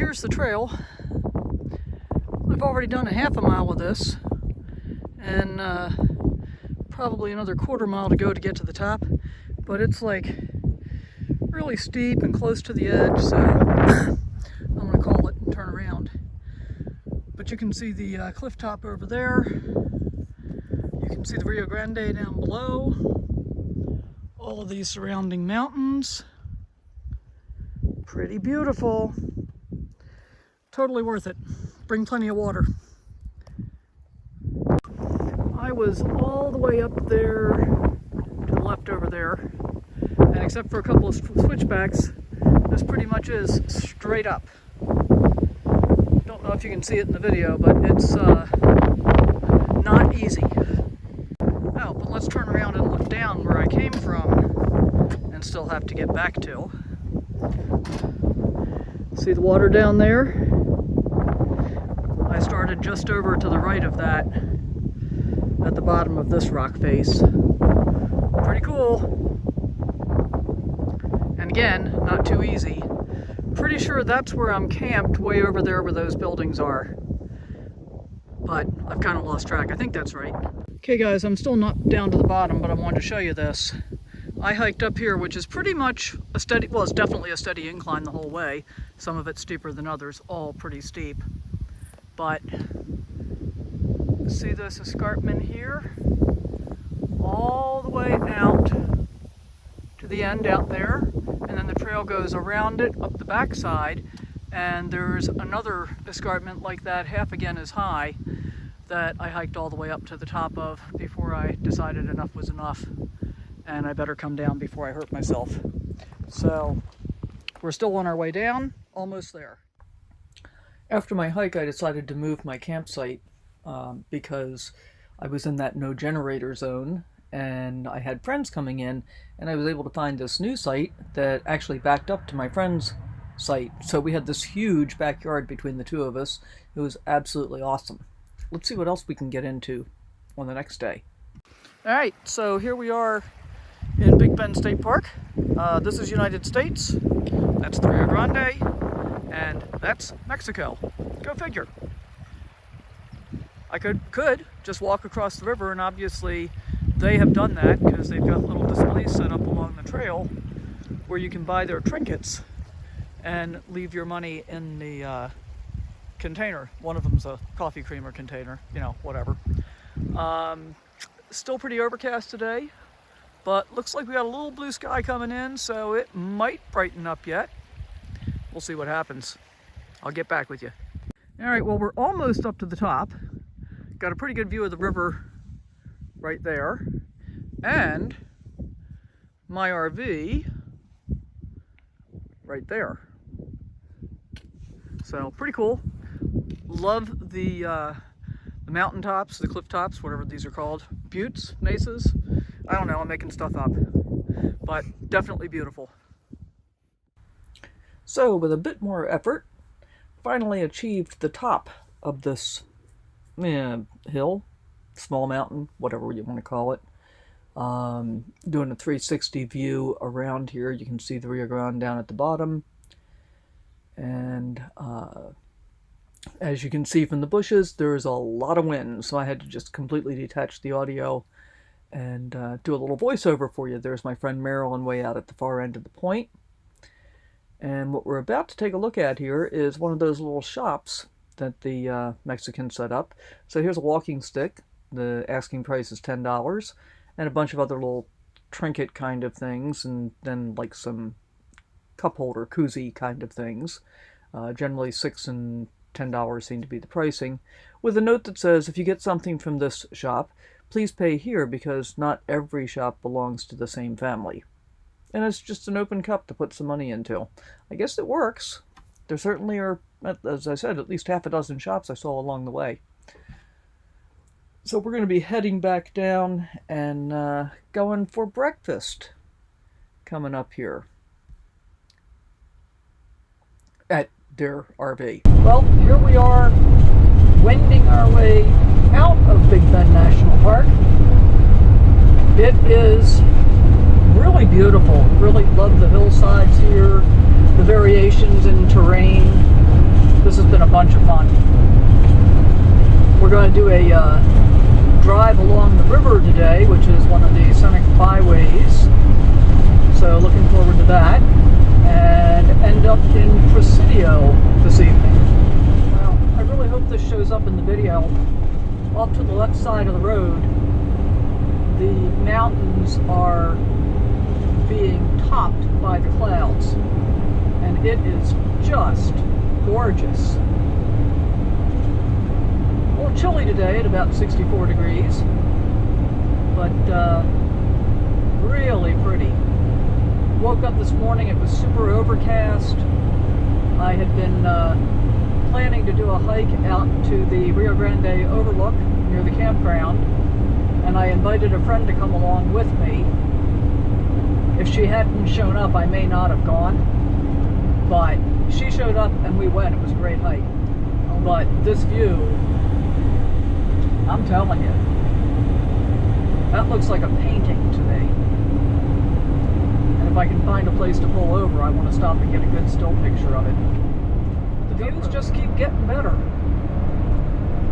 here's the trail. I've already done a half a mile of this, and probably another quarter mile to go to get to the top, but it's like really steep and close to the edge, so I'm going to call it and turn around. But you can see the cliff top over there. You can see the Rio Grande down below. All of these surrounding mountains. Pretty beautiful. Totally worth it. Bring plenty of water. I was all the way up there to the left over there, and except for a couple of switchbacks, this pretty much is straight up. Don't know if you can see it in the video, but it's not easy. Oh, but let's turn around and look down where I came from and still have to get back to. See the water down there? I started just over to the right of that at the bottom of this rock face. Pretty cool. And again, not too easy. Pretty sure that's where I'm camped, way over there where those buildings are. But I've kind of lost track. I think that's right. Okay guys, I'm still not down to the bottom, but I wanted to show you this. I hiked up here, which is pretty much a steady, well, it's definitely a steady incline the whole way. Some of it's steeper than others, all pretty steep. But see this escarpment here? All the way out to the end out there, and then the trail goes around it up the backside, and there's another escarpment like that, half again as high, that I hiked all the way up to the top of before I decided enough was enough and I better come down before I hurt myself. So we're still on our way down, almost there. After my hike, I decided to move my campsite because I was in that no generator zone, and I had friends coming in, and I was able to find this new site that actually backed up to my friend's site. So we had this huge backyard between the two of us. It was absolutely awesome. Let's see what else we can get into on the next day. All right, so here we are in Big Bend State Park. This is United States. That's the Rio Grande, and that's Mexico. Go figure. I could just walk across the river, and obviously they have done that because they've got little displays set up along the trail where you can buy their trinkets and leave your money in the container. One of them's a coffee creamer container, you know, whatever. Still pretty overcast today, but looks like we got a little blue sky coming in, so it might brighten up yet. We'll see what happens. I'll get back with you. All right, well, we're almost up to the top. Got a pretty good view of the river right there, and my RV right there. So pretty cool. Love the mountaintops, the cliff tops, whatever these are called. Buttes, mesas. I don't know, I'm making stuff up. But definitely beautiful. So with a bit more effort, finally achieved the top of this hill, small mountain, whatever you want to call it. Doing a 360 view around here. You can see the Rio Grande down at the bottom. And as you can see from the bushes, there's a lot of wind, so I had to just completely detach the audio and do a little voiceover for you. There's my friend Marilyn way out at the far end of the point. And what we're about to take a look at here is one of those little shops that the Mexicans set up. So here's a walking stick. The asking price is $10, and a bunch of other little trinket kind of things, and then like some cup holder, koozie kind of things. Generally $6 and $10 seem to be the pricing, with a note that says, if you get something from this shop, please pay here because not every shop belongs to the same family. And it's just an open cup to put some money into. I guess it works. There certainly are, as I said, at least half a dozen shops I saw along the way. So we're going to be heading back down and going for breakfast coming up here at their RV. Well, here we are, wending our way out of Big Bend National Park. It is really beautiful. Really love the hillsides here, the variations in terrain. This has been a bunch of fun. We're going to do a drive along the river today, which is one of the Scenic Byways. So looking forward to that. And end up in Presidio this evening. Well, I really hope this shows up in the video. Off to the left side of the road, the mountains are being topped by the clouds. And it is just gorgeous. A little chilly today at about 64 degrees, but really pretty. Woke up this morning, it was super overcast. I had been planning to do a hike out to the Rio Grande overlook near the campground, and I invited a friend to come along with me. If she hadn't shown up, I may not have gone, but she showed up and we went. It was a great hike. But this view, I'm telling you, that looks like a painting to me. And if I can find a place to pull over, I want to stop and get a good still picture of it. The views just keep getting better.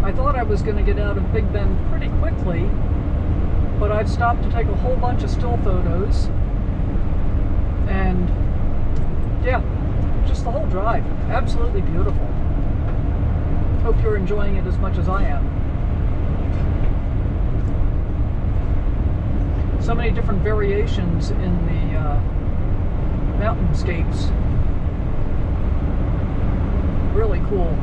I thought I was going to get out of Big Bend pretty quickly, but I've stopped to take a whole bunch of still photos. And yeah, just the whole drive. Absolutely beautiful. Hope you're enjoying it as much as I am. So many different variations in the mountainscapes. Really cool.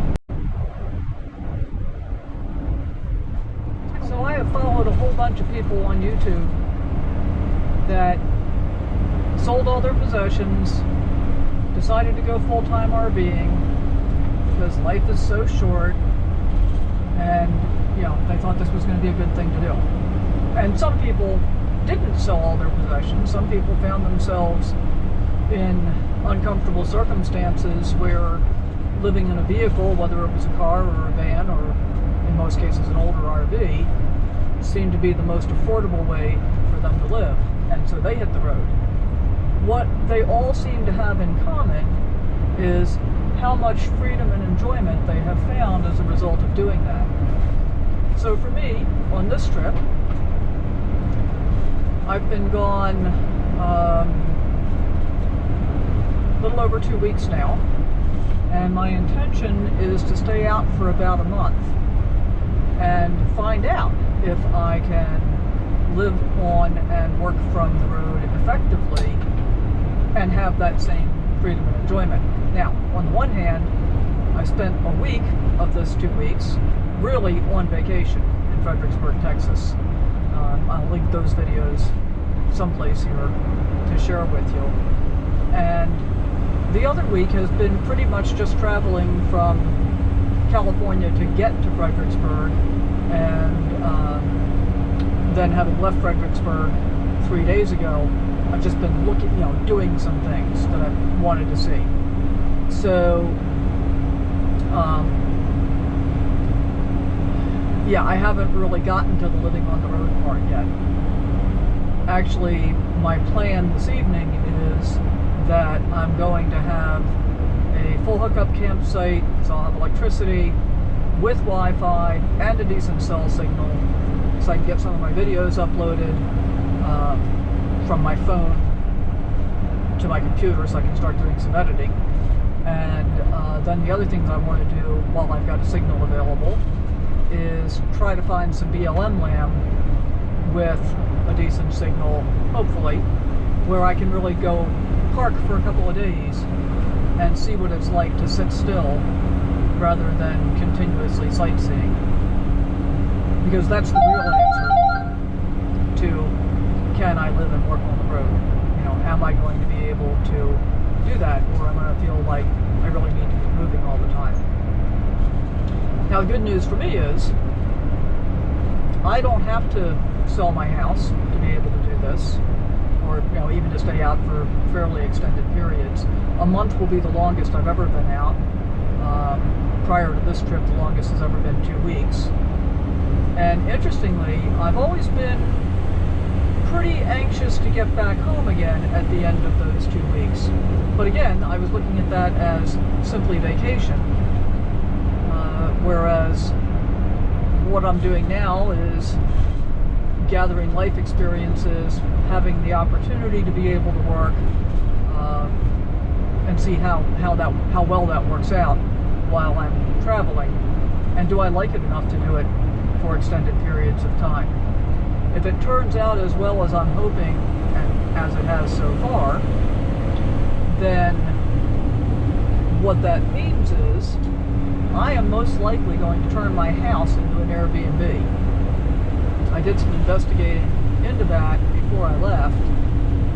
So I have followed a whole bunch of people on YouTube that sold all their possessions, decided to go full-time RVing because life is so short, and they thought this was going to be a good thing to do. And some people didn't sell all their possessions. Some people found themselves in uncomfortable circumstances where living in a vehicle, whether it was a car or a van or in most cases an older RV, seemed to be the most affordable way for them to live, and so they hit the road. What they all seem to have in common is how much freedom and enjoyment they have found as a result of doing that. So for me, on this trip, I've been gone a little over 2 weeks now, and my intention is to stay out for about a month and find out if I can live on and work from the road effectively and have that same freedom and enjoyment. Now, on the one hand, I spent a week of this 2 weeks really on vacation in Fredericksburg, Texas. I'll link those videos someplace here to share with you. And the other week has been pretty much just traveling from California to get to Fredericksburg, and then having left Fredericksburg 3 days ago, I've just been looking, doing some things that I wanted to see. So, yeah, I haven't really gotten to the living on the road part yet. Actually, my plan this evening is that I'm going to have a full hookup campsite, so I'll have electricity with Wi-Fi and a decent cell signal, so I can get some of my videos uploaded from my phone to my computer so I can start doing some editing. And then the other things I want to do while I've got a signal available is try to find some BLM land with a decent signal, hopefully, where I can really go park for a couple of days and see what it's like to sit still rather than continuously sightseeing. Because that's the real answer to, can I live and work on the road? Am I going to be able to do that, or am I going to feel like I really need to be moving all the time? Now, the good news for me is I don't have to sell my house to be able to do this, or even to stay out for fairly extended periods. A month will be the longest I've ever been out. Prior to this trip, the longest has ever been 2 weeks. And interestingly, I've always been pretty anxious to get back home again at the end of those 2 weeks. But again, I was looking at that as simply vacation. Whereas what I'm doing now is gathering life experiences, having the opportunity to be able to work, and see how well that works out while I'm traveling, and do I like it enough to do it for extended periods of time. If it turns out as well as I'm hoping, and as it has so far, then what that means is I am most likely going to turn my house into an Airbnb. I did some investigating into that before I left,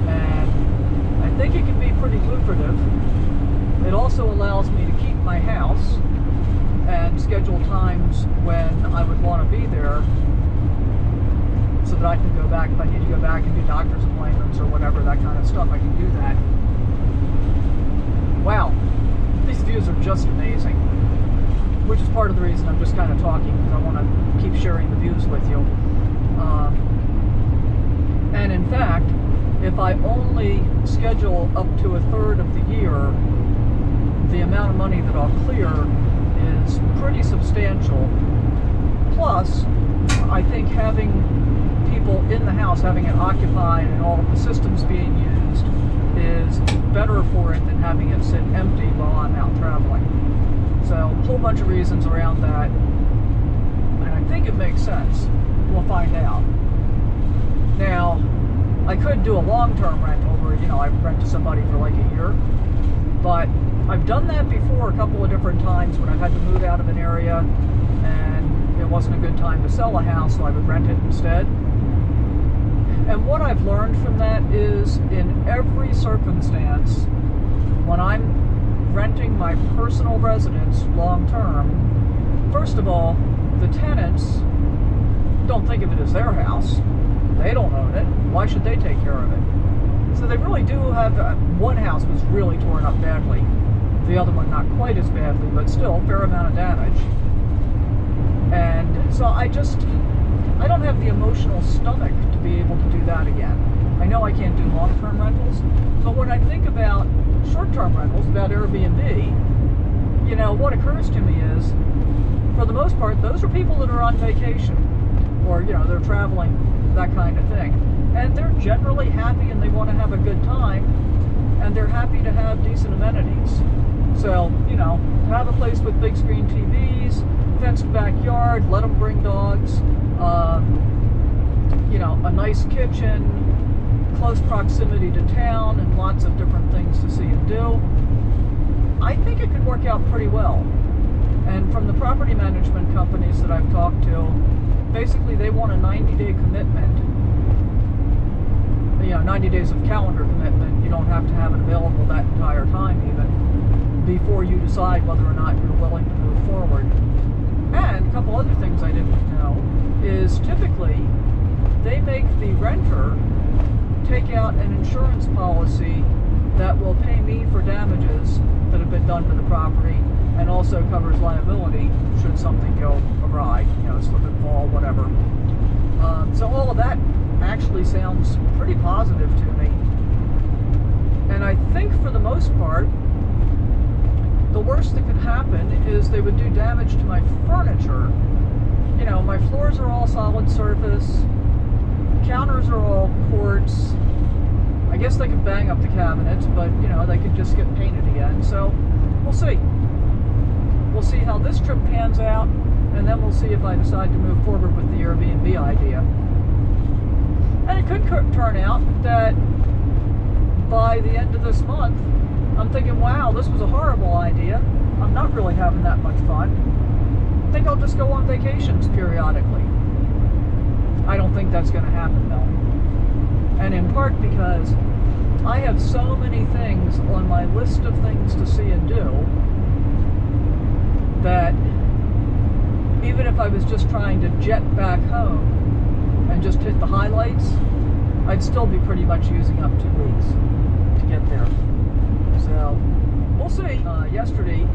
and I think it can be pretty lucrative. It also allows me to keep my house and schedule times when I would want to be there so that I can go back if I need to go back and do doctor's appointments or whatever, that kind of stuff. I can do that. Wow, these views are just amazing, which is part of the reason I'm just kind of talking, because I want to keep sharing the views with you. And in fact, if I only schedule up to a third of the year, the amount of money that I'll clear is pretty substantial. Plus, I think having people in the house, having it occupied and all of the systems being used is better for it than having it sit empty while I'm out traveling. So a whole bunch of reasons around that, and I think it makes sense. We'll find out. Now, I could do a long-term rental where, I rent to somebody for like a year, but I've done that before a couple of different times when I've had to move out of an area and it wasn't a good time to sell a house, so I would rent it instead. And what I've learned from that is, in every circumstance, when I'm renting my personal residence long-term, first of all, the tenants don't think of it as their house. They don't own it. Why should they take care of it? So they really do have, one house was really torn up badly. The other one not quite as badly, but still a fair amount of damage. And so I don't have the emotional stomach to be able to do that again. I know I can't do long-term rentals, but when I think about short-term rentals, about Airbnb, what occurs to me is, for the most part, those are people that are on vacation, or, they're traveling, that kind of thing. And they're generally happy and they want to have a good time, and they're happy to have decent amenities. So, have a place with big screen TVs, fenced backyard, let them bring dogs, a nice kitchen, close proximity to town, and lots of different things to see and do. I think it could work out pretty well. And from the property management companies that I've talked to, basically they want a 90-day commitment. 90 days of calendar commitment. You don't have to have it available that entire time even, before you decide whether or not you're willing to move forward. And a couple other things I didn't know is, typically they make the renter take out an insurance policy that will pay me for damages that have been done to the property, and also covers liability should something go awry, slip and fall, whatever. So all of that actually sounds pretty positive to me. And I think for the most part, the worst that could happen is they would do damage to my furniture. My floors are all solid surface, counters are all quartz. I guess they could bang up the cabinets, but they could just get painted again. So we'll see. We'll see how this trip pans out, and then we'll see if I decide to move forward with the Airbnb idea. And it could turn out that by the end of this month, I'm thinking, wow, this was a horrible idea. I'm not really having that much fun. I think I'll just go on vacations periodically. I don't think that's going to happen, though. And in part because I have so many things on my list of things to see and do that even if I was just trying to jet back home and just hit the highlights, I'd still be pretty much using up 2 weeks to get there. So we'll see. Yesterday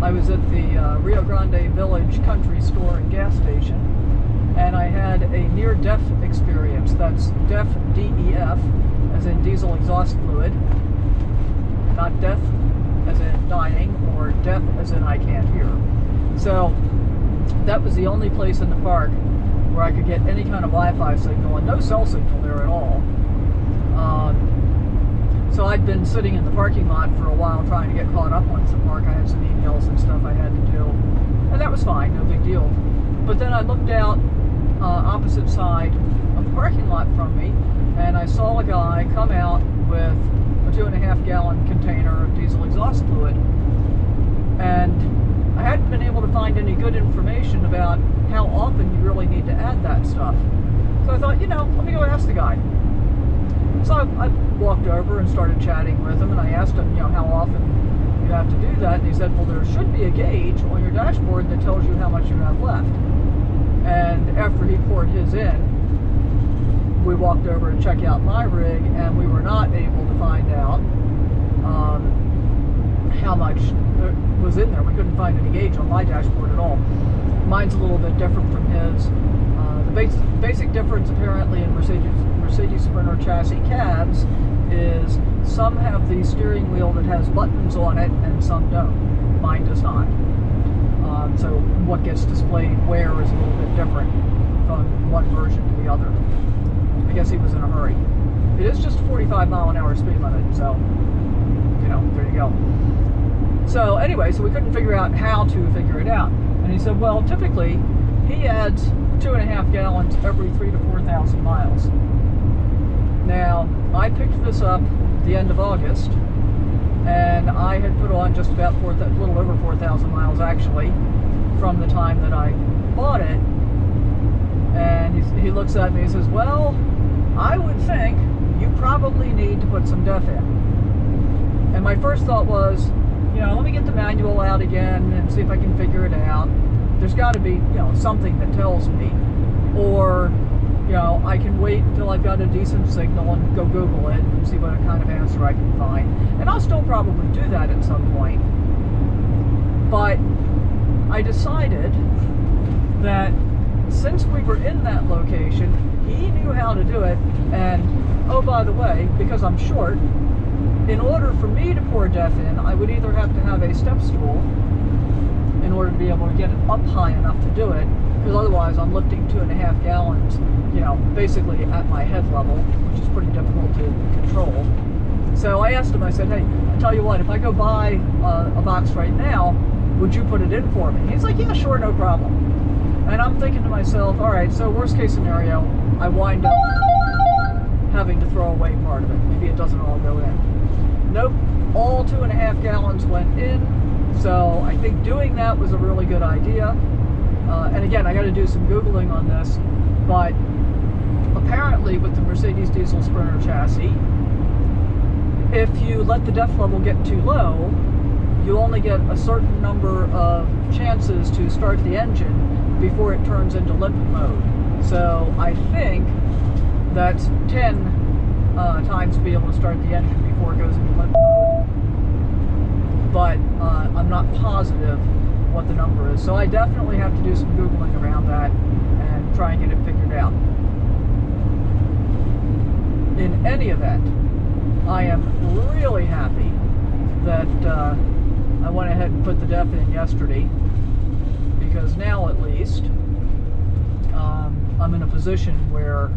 I was at the Rio Grande Village country store and gas station, and I had a near-death experience. That's DEF, D-E-F, as in diesel exhaust fluid, not death as in dying, or deaf as in I can't hear. So that was the only place in the park where I could get any kind of Wi-Fi signal, and no cell signal there at all. So I'd been sitting in the parking lot for a while trying to get caught up on some park. I had some emails and stuff I had to do, and that was fine, no big deal. But then I looked out opposite side of the parking lot from me, and I saw a guy come out with a 2.5 gallon container of diesel exhaust fluid. And I hadn't been able to find any good information about how often you really need to add that stuff. So I thought, let me go ask the guy. So I walked over and started chatting with him, and I asked him, how often you have to do that. And he said, well, there should be a gauge on your dashboard that tells you how much you have left. And after he poured his in, we walked over to check out my rig, and we were not able to find out how much was in there. We couldn't find any gauge on my dashboard at all. Mine's a little bit different from his. The basic difference apparently in Mercedes Sprinter chassis cabs is some have the steering wheel that has buttons on it and some don't. Mine does not. So what gets displayed where is a little bit different from one version to the other. I guess he was in a hurry. It is just a 45-mile-an-hour speed limit, so, there you go. So anyway, so we couldn't figure out how to figure it out. And he said, well, typically, he adds 2.5 gallons every 3,000 to 4,000 miles. Now, I picked this up the end of August, and I had put on just about a little over 4,000 miles actually from the time that I bought it. And he looks at me and says, well, I would think you probably need to put some DEF in. And my first thought was, let me get the manual out again and see if I can figure it out. There's got to be, something that tells me. Or, I can wait until I've got a decent signal and go Google it and see what kind of answer I can find. And I'll still probably do that at some point. But I decided that since we were in that location, he knew how to do it. And, oh, by the way, because I'm short, in order for me to pour DEF in, I would either have to have a step stool in order to be able to get it up high enough to do it, because otherwise I'm lifting 2.5 gallons, basically at my head level, which is pretty difficult to control. So I asked him, I said, hey, I tell you what, if I go buy a box right now, would you put it in for me? He's like, yeah, sure, no problem. And I'm thinking to myself, all right, so worst case scenario, I wind up having to throw away part of it. Maybe it doesn't all go in. Nope, all 2.5 gallons went in. So I think doing that was a really good idea. And again, I got to do some Googling on this, but apparently with the Mercedes diesel Sprinter chassis, if you let the DEF level get too low, you only get a certain number of chances to start the engine before it turns into limp mode. So I think that's 10 times to be able to start the engine before it goes into limp mode. But I'm not positive what the number is. So I definitely have to do some Googling around that and try and get it figured out. In any event, I am really happy that I went ahead and put the DEF in yesterday, because now at least I'm in a position where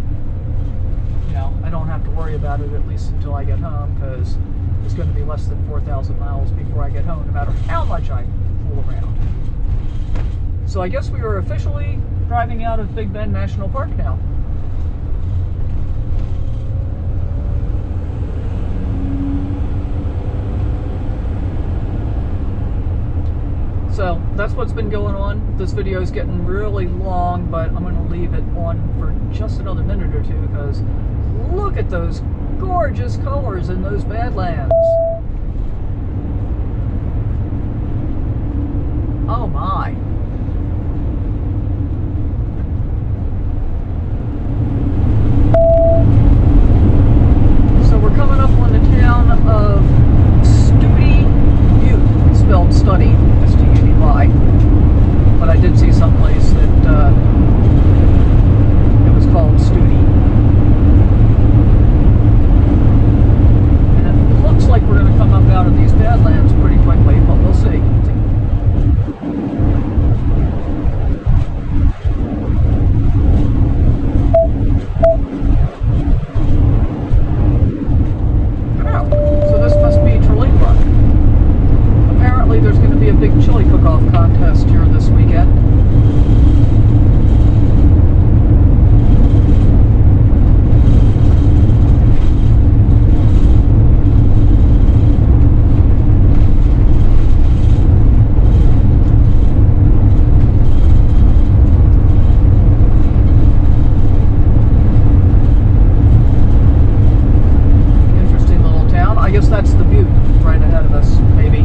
I don't have to worry about it, at least until I get home, because it's going to be less than 4,000 miles before I get home, no matter how much I fool around. So I guess we are officially driving out of Big Bend National Park now. So that's what's been going on. This video is getting really long, but I'm going to leave it on for just another minute or two, because look at those gorgeous colors in those Badlands. Oh my. So we're coming up on the town of Butte, spelled study, S-T-U-D-Y. But I did see someplace that it was called Studi. And it looks like we're going to come up out of these Badlands pretty quickly, but we'll see. cook-off contest here this weekend. That's the Butte right ahead of us, maybe.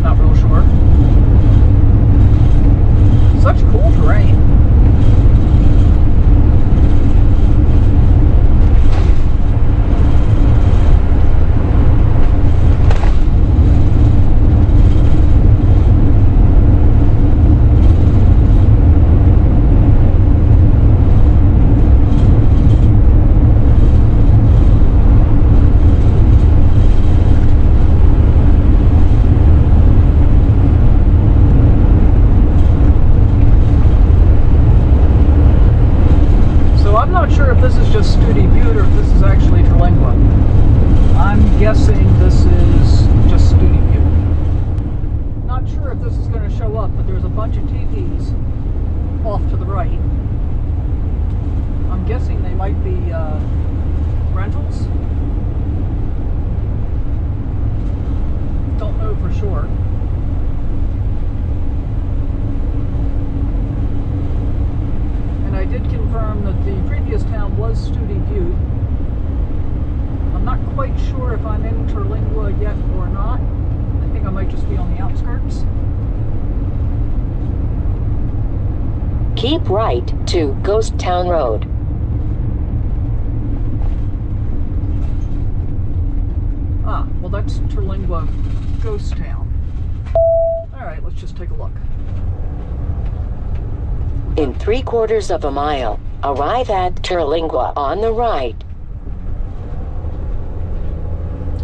Not real sure. Such cool terrain. This is just Studi Butte, or if this is actually Terlingua. I'm guessing this is just Studi Butte. Not sure if this is going to show up, but there's a bunch of teepees off to the right. I'm guessing they might be rentals. Don't know for sure. I did confirm that the previous town was Studi Butte. I'm not quite sure if I'm in Terlingua yet or not. I think I might just be on the outskirts. Keep right to Ghost Town Road. Ah, well that's Terlingua Ghost Town. Alright, let's just take a look. In 3/4 of a mile, arrive at Terlingua on the right.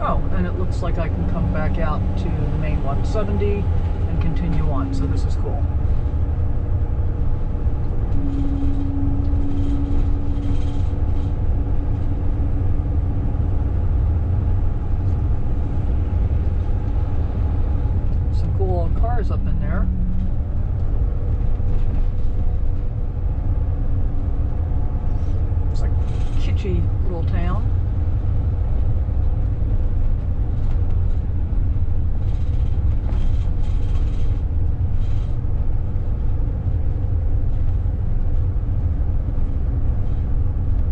Oh, and it looks like I can come back out to the main 170 and continue on, so this is cool. Some cool old cars up in there. Kitschy little town.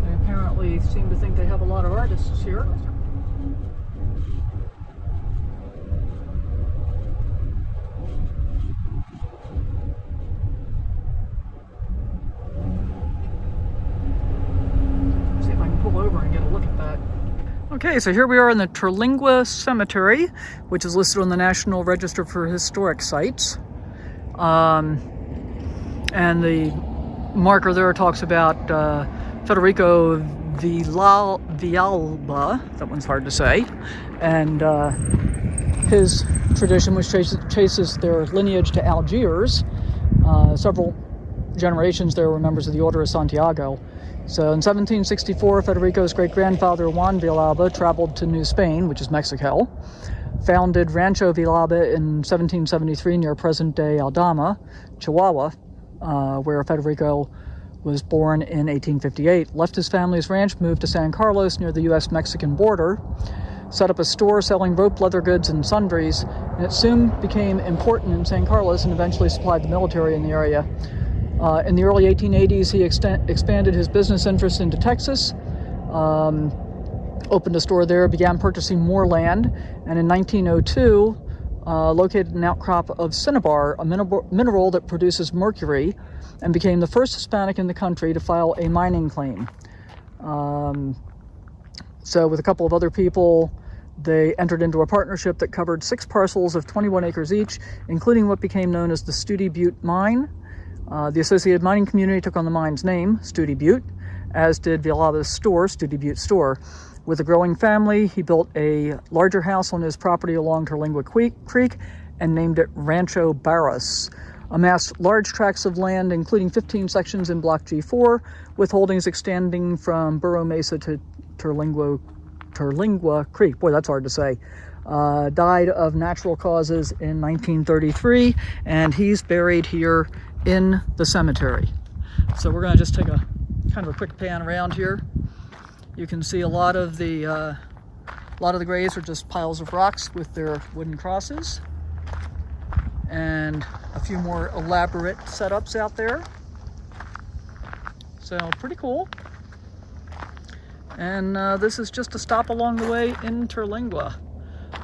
They apparently seem to think they have a lot of artists here. Okay, so here we are in the Terlingua Cemetery, which is listed on the National Register for Historic Sites. And the marker there talks about Federico Villalba, that one's hard to say, and his tradition, which traces their lineage to Algiers. Several generations there were members of the Order of Santiago. So in 1764, Federico's great-grandfather Juan Villalba traveled to New Spain, which is Mexico, founded Rancho Villalba in 1773 near present-day Aldama, Chihuahua, where Federico was born in 1858, left his family's ranch, moved to San Carlos near the U.S.-Mexican border, set up a store selling rope, leather goods, and sundries, and it soon became important in San Carlos and eventually supplied the military in the area. In the early 1880s, he expanded his business interests into Texas, opened a store there, began purchasing more land, and in 1902, located an outcrop of Cinnabar, a mineral that produces mercury, and became the first Hispanic in the country to file a mining claim. So with a couple of other people, they entered into a partnership that covered 6 parcels of 21 acres each, including what became known as the Studi Butte Mine. The associated mining community took on the mine's name, Studi Butte, as did Villalba's store, Studi Butte Store. With a growing family, he built a larger house on his property along Terlingua Creek and named it Rancho Barras. Amassed large tracts of land, including 15 sections in Block G4, with holdings extending from Burro Mesa to Terlingua Creek. Boy, that's hard to say. died of natural causes in 1933, and he's buried here in the cemetery. So we're going to just take a kind of a quick pan around here. You can see a lot of the graves are just piles of rocks with their wooden crosses, and a few more elaborate setups out there. So pretty cool. And this is just a stop along the way in Terlingua.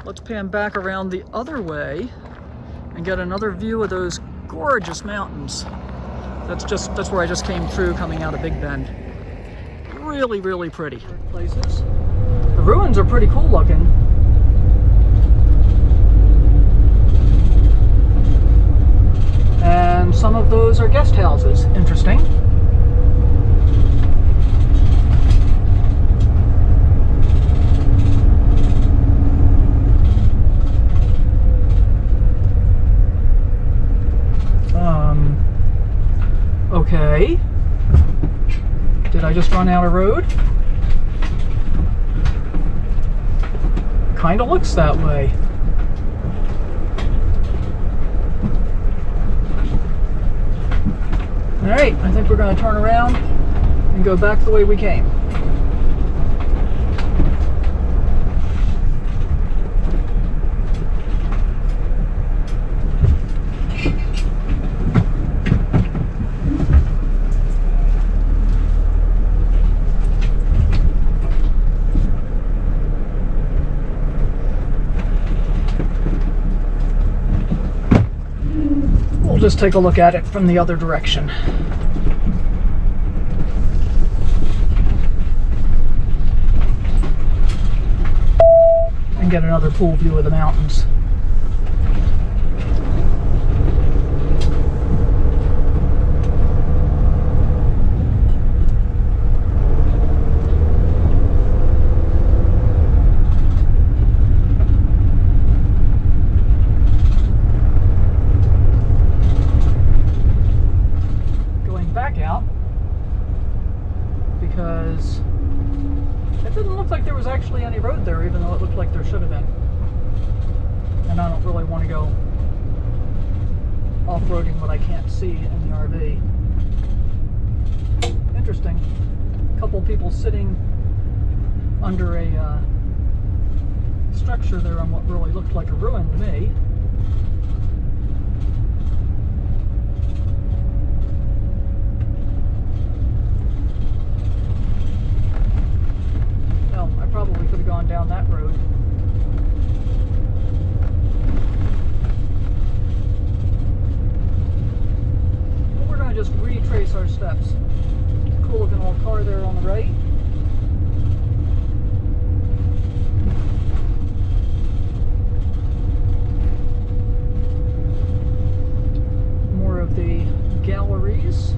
Let's pan back around the other way and get another view of those gorgeous mountains. That's where I just came through coming out of Big Bend. Really, really pretty places. The ruins are pretty cool looking. And some of those are guest houses. Interesting. Okay. Did I just run out of road? Kinda looks that way. Alright, I think we're going to turn around and go back the way we came. Just take a look at it from the other direction. And get another pool view of the mountains. Because it didn't look like there was actually any road there, even though it looked like there should have been. And I don't really want to go off-roading what I can't see in the RV. Interesting. A couple people sitting under a structure there on what really looked like a ruin to me. Probably could have gone down that road. But we're going to just retrace our steps. Cool looking old car there on the right. More of the galleries.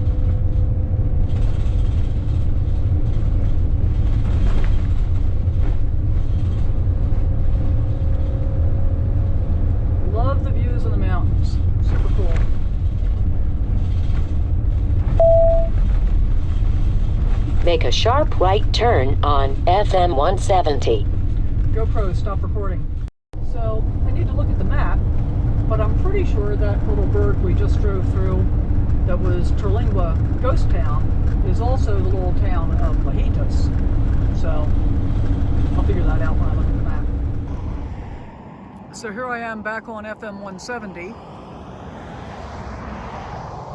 Love the views of the mountains. Super cool. Make a sharp right turn on FM 170. GoPro, stop recording. So, I need to look at the map, but I'm pretty sure that little burg we just drove through that was Terlingua Ghost Town is also the little town of Chisos. So, I'll figure that out when I look at the map. So here I am back on FM 170,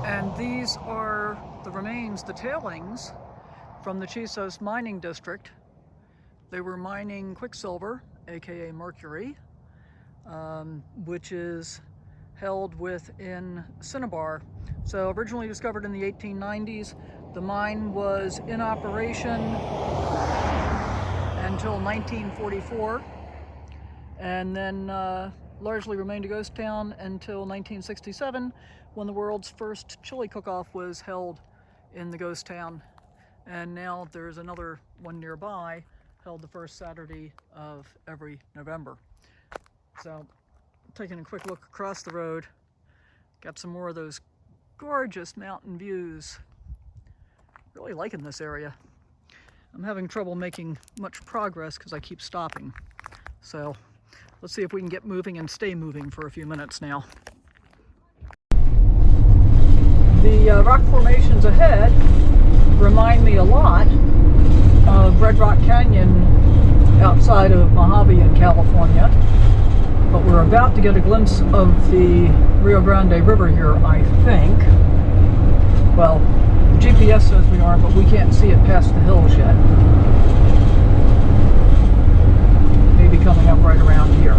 and these are the remains, the tailings from the Chisos mining district. They were mining Quicksilver, aka mercury, which is held within Cinnabar. So originally discovered in the 1890s, the mine was in operation until 1944. And then largely remained a ghost town until 1967, when the world's first chili cook-off was held in the ghost town. And now there's another one nearby, held the first Saturday of every November. So, taking a quick look across the road, got some more of those gorgeous mountain views. Really liking this area. I'm having trouble making much progress because I keep stopping. So Let's see if we can get moving and stay moving for a few minutes now. The rock formations ahead remind me a lot of Red Rock Canyon outside of Mojave in California. But we're about to get a glimpse of the Rio Grande River here, I think. Well, the GPS says we are, but we can't see it past the hills yet. Maybe coming up right around here.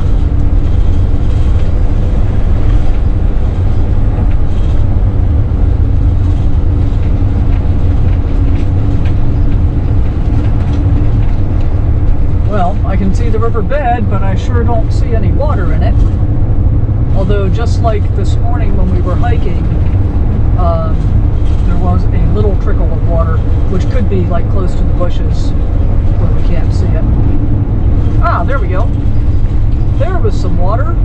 Well, I can see the river bed, but I sure don't see any water in it. Although, just like this morning when we were hiking, there was a little trickle of water, which could be like close to the bushes where we can't see it. Ah, there we go. There was some water.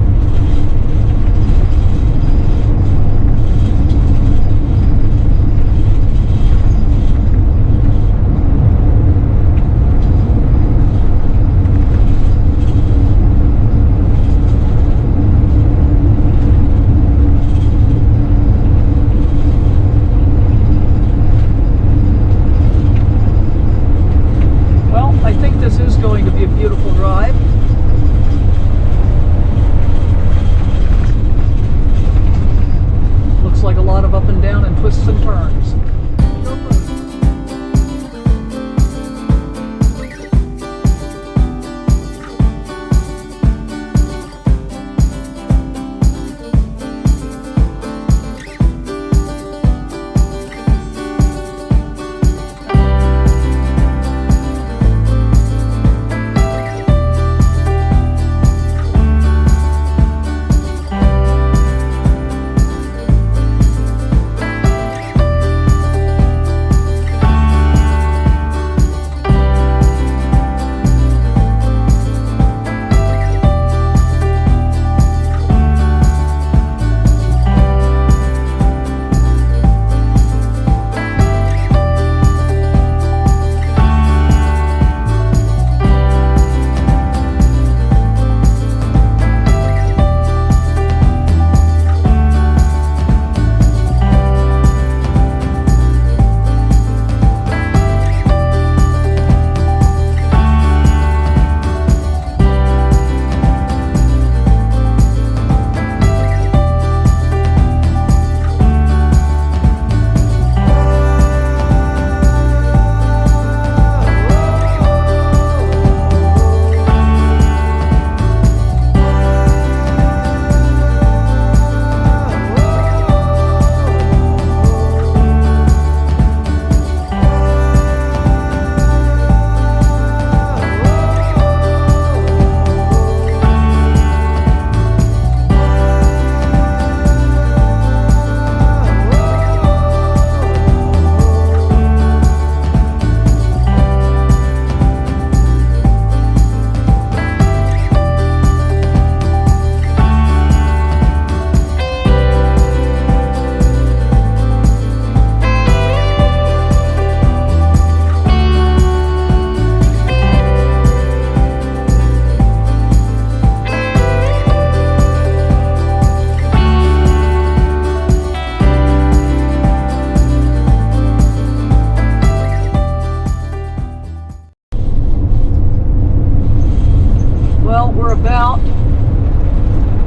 about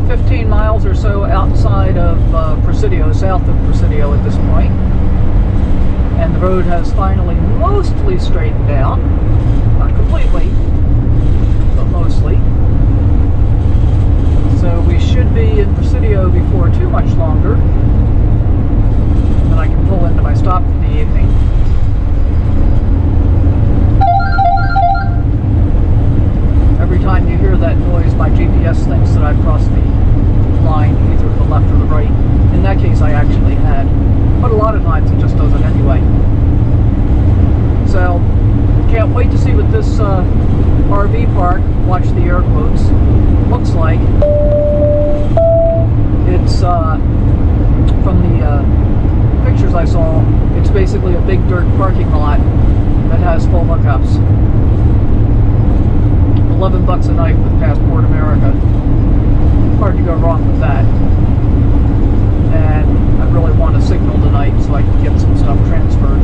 15 miles or so outside of Presidio, south of Presidio at this point. And the road has finally mostly straightened out. Not completely, but mostly. So we should be in Presidio before too much longer. And then I can pull into my stop for the evening. Every time you hear that noise, my GPS thinks that I've crossed the line either to the left or the right. In that case, I actually had. But a lot of times it just doesn't anyway. So, can't wait to see what this RV park, watch the air quotes, looks like. It's, from the pictures I saw, it's basically a big dirt parking lot that has full hookups. A $11 a night with Passport America. Hard to go wrong with that. And I really want a signal tonight so I can get some stuff transferred.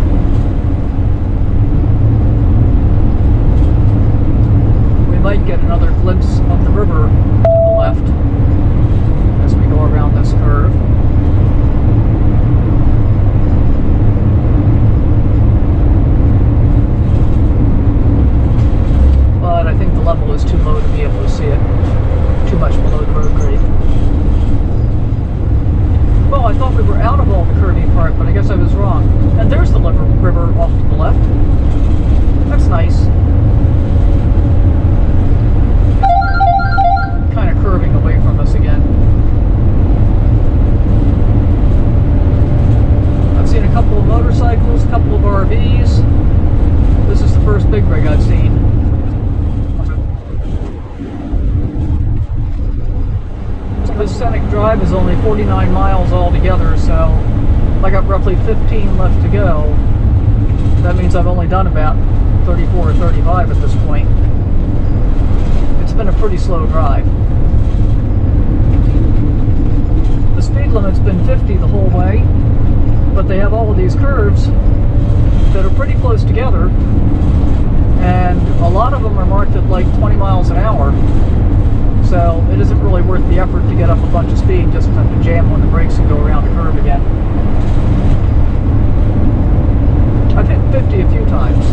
We might get another glimpse of the river to the left as we go around this curve. But I think the level is too low to be able to see it. Too much below the road grade. Well, I thought we were out of all the curvy part, but I guess I was wrong. And there's the river off to the left. That's nice. Kind of curving away from us again. I've seen a couple of motorcycles, a couple of RVs. This is the first big rig I've seen. This Scenic Drive is only 49 miles altogether, so I got roughly 15 left to go. That means I've only done about 34 or 35 at this point. It's been a pretty slow drive. The speed limit's been 50 the whole way, but they have all of these curves that are pretty close together, and a lot of them are marked at like 20 miles an hour. So it isn't really worth the effort to get up a bunch of speed just to jam on the brakes and go around the curve again. I've hit 50 a few times.